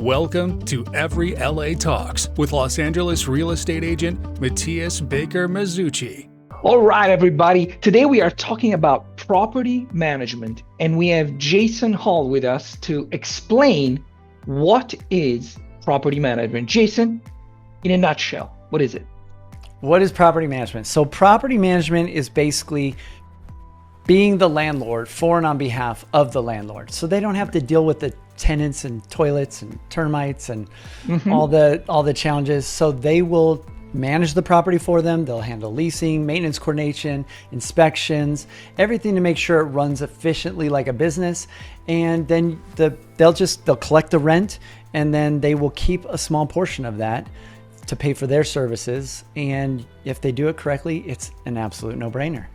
Welcome to Every LA Talks with Los Angeles real estate agent Matias Baker Masucci. All right, everybody. Today we are talking about property management, and we have Jason Hall with us to explain what is property management. Jason, in a nutshell, what is it? What is property management? So property management is basically being the landlord for and on behalf of the landlord. So they don't have to deal with the tenants and toilets and termites and all the challenges. So they will manage the property for them. They'll handle leasing, maintenance coordination, inspections, everything to make sure it runs efficiently like a business. And then they'll collect the rent, and then they will keep a small portion of that to pay for their services. And if they do it correctly, it's an absolute no-brainer.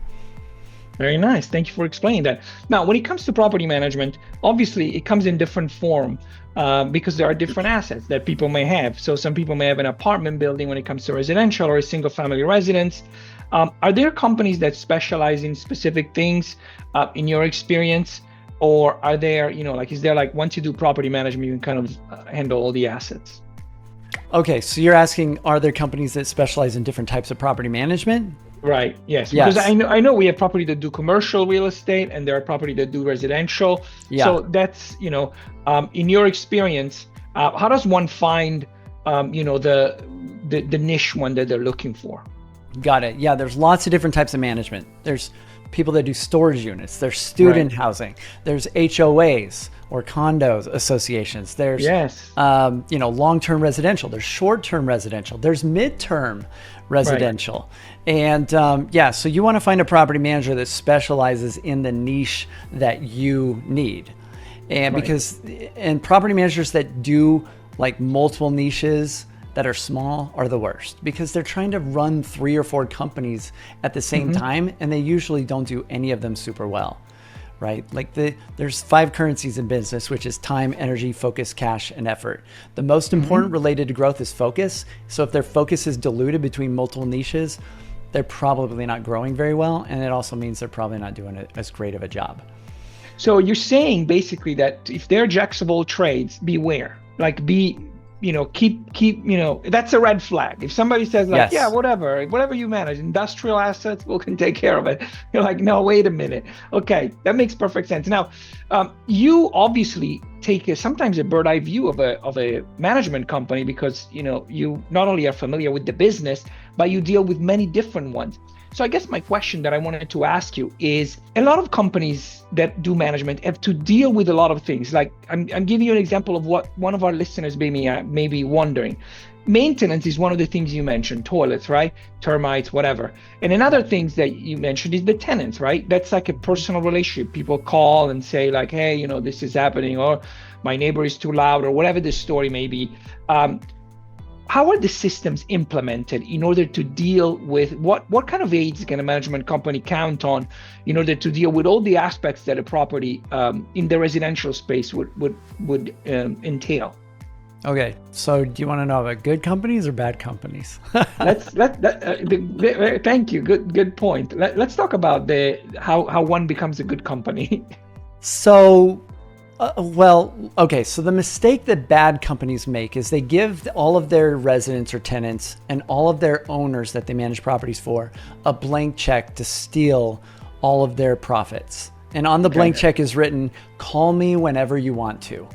Very nice. Thank you for explaining that. Now, when it comes to property management, obviously it comes in different form because there are different assets that people may have. So some people may have an apartment building when it comes to residential or a single family residence. Are there companies that specialize in specific things in your experience? Or are there, is there like once you do property management, you can kind of handle all the assets? Okay, so you're asking, are there companies that specialize in different types of property management? Right. Yes. Because I know we have property that do commercial real estate, and there are property that do residential. Yeah. So that's in your experience, how does one find the niche one that they're looking for? Got it. Yeah. There's lots of different types of management. There's people that do storage units. There's student housing. There's HOAs or condos associations. There's long-term residential. There's short-term residential. There's mid-term residential. And so you want to find a property manager that specializes in the niche that you need. And because property managers that do like multiple niches that are small are the worst, because they're trying to run 3 or 4 companies at the same time, and they usually don't do any of them super well, right? Like there's 5 currencies in business, which is time, energy, focus, cash, and effort. The most important related to growth is focus. So if their focus is diluted between multiple niches, they're probably not growing very well. And it also means they're probably not doing as great of a job. So you're saying basically that if they're jacks of all trades, beware, keep that's a red flag. If somebody says whatever you manage, industrial assets, we can take care of it. You're like, no, wait a minute. Okay, that makes perfect sense. Now, you obviously take sometimes a bird eye view of a management company, because you not only are familiar with the business, but you deal with many different ones. So I guess my question that I wanted to ask you is, a lot of companies that do management have to deal with a lot of things. Like I'm giving you an example of what one of our listeners may be wondering. Maintenance is one of the things you mentioned, toilets, right? Termites, whatever. And another things that you mentioned is the tenants, right? That's like a personal relationship. People call and say like, hey, this is happening, or my neighbor is too loud, or whatever the story may be. How are the systems implemented in order to deal with what kind of aids can a management company count on in order to deal with all the aspects that a property in the residential space would entail? Okay, so do you want to know about good companies or bad companies? Thank you. Good point. Let's talk about how one becomes a good company. So. So the mistake that bad companies make is they give all of their residents or tenants and all of their owners that they manage properties for a blank check to steal all of their profits. And on the blank check is written, call me whenever you want to.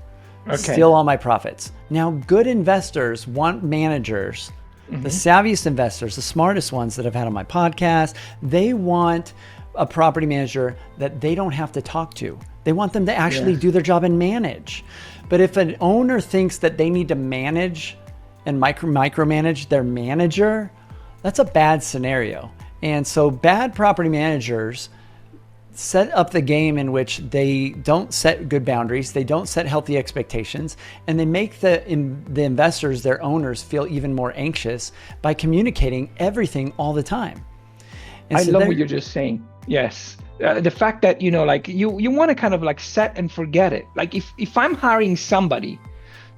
Steal all my profits. Now, good investors want managers, the savviest investors, the smartest ones that I've had on my podcast, they want a property manager that they don't have to talk to. They want them to actually do their job and manage. But if an owner thinks that they need to manage and micromanage their manager, that's a bad scenario. And so bad property managers set up the game in which they don't set good boundaries, they don't set healthy expectations, and they make the investors, their owners, feel even more anxious by communicating everything all the time. And I love what you're just saying. Yes. The fact that, you want to kind of like set and forget it. Like if I'm hiring somebody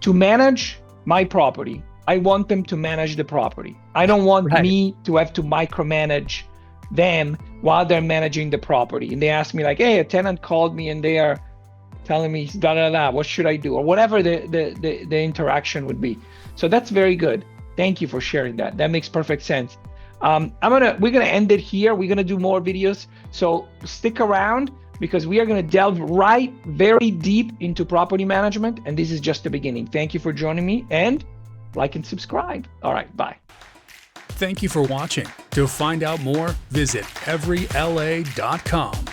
to manage my property, I want them to manage the property. I don't want me to have to micromanage them while they're managing the property. And they ask me like, hey, a tenant called me and they are telling me da da da, what should I do, or whatever the interaction would be. So that's very good. Thank you for sharing that. That makes perfect sense. We're gonna end it here. We're gonna do more videos, so stick around, because we are gonna delve very deep into property management, and this is just the beginning. Thank you for joining me, and like and subscribe. All right, bye. Thank you for watching. To find out more, visit everyla.com.